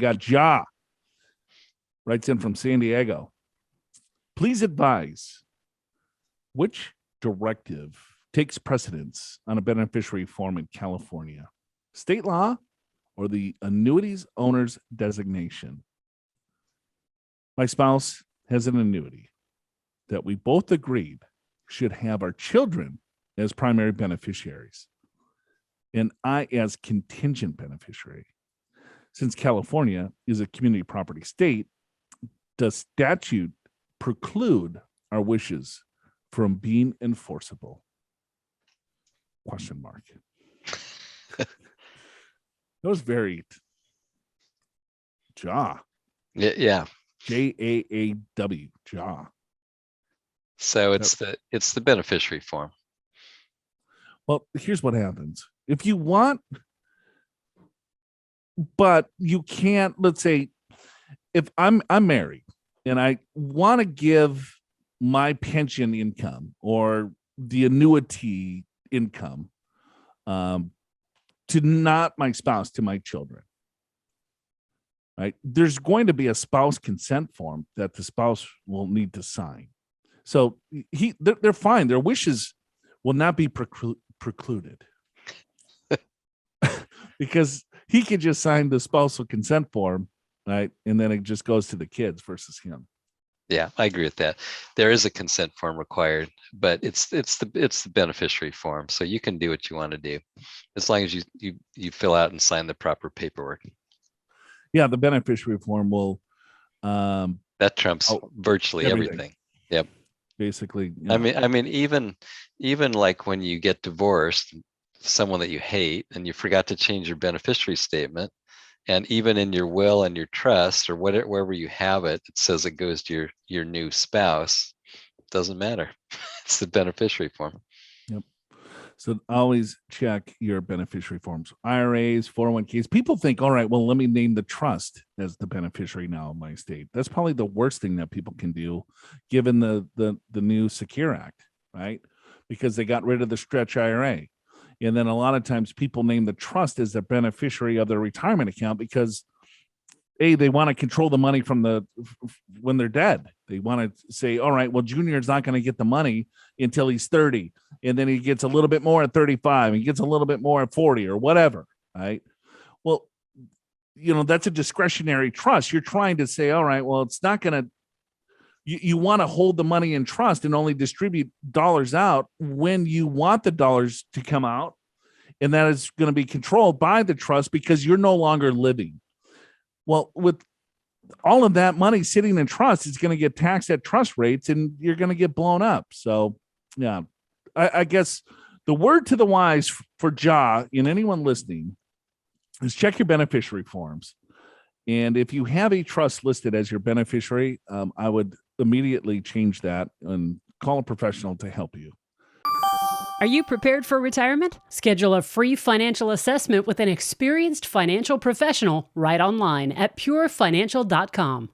got JAAW. Writes in from San Diego. Please advise which directive takes precedence on a beneficiary form in California? State law or the annuities owner's designation? My spouse has an annuity that we both agreed should have our children as primary beneficiaries and I as contingent beneficiary. Since California is a community property state, does statute preclude our wishes from being enforceable? Question mark. That was very JAAW. Yeah. JAAW. JAAW. So it's the beneficiary form. Well, here's what happens. If you want, but you can't, let's say, if I'm married and I want to give my pension income or the annuity income to not my spouse, to my children, right? There's going to be a spouse consent form that the spouse will need to sign. So they're fine. Their wishes will not be precluded because he could just sign the spousal consent form, right? And then it just goes to the kids versus him. Yeah, I agree with that. There is a consent form required, but it's the beneficiary form, so you can do what you want to do, as long as you fill out and sign the proper paperwork. Yeah, the beneficiary form will. That trumps virtually everything. Yep. Basically, I mean, even like when you get divorced, someone that you hate, and you forgot to change your beneficiary statement. And even in your will and your trust or wherever you have it, it says it goes to your new spouse. It doesn't matter. It's the beneficiary form. Yep. So always check your beneficiary forms. IRAs, 401ks. People think, all right, well, let me name the trust as the beneficiary now in my estate. That's probably the worst thing that people can do, given the new Secure Act, right? Because they got rid of the stretch IRA. And then a lot of times people name the trust as the beneficiary of their retirement account because, A, they want to control the money from when they're dead. They want to say, all right, well, Junior's not going to get the money until he's 30. And then he gets a little bit more at 35. He gets a little bit more at 40 or whatever, right? Well, that's a discretionary trust. You're trying to say, all right, well, it's not going to, you want to hold the money in trust and only distribute dollars out when you want the dollars to come out. And that is going to be controlled by the trust because you're no longer living. Well, with all of that money sitting in trust, it's going to get taxed at trust rates and you're going to get blown up. So, yeah, I guess the word to the wise for JAAW and anyone listening is check your beneficiary forms. And if you have a trust listed as your beneficiary, I would immediately change that and call a professional to help you. Are you prepared for retirement? Schedule a free financial assessment with an experienced financial professional right online at purefinancial.com.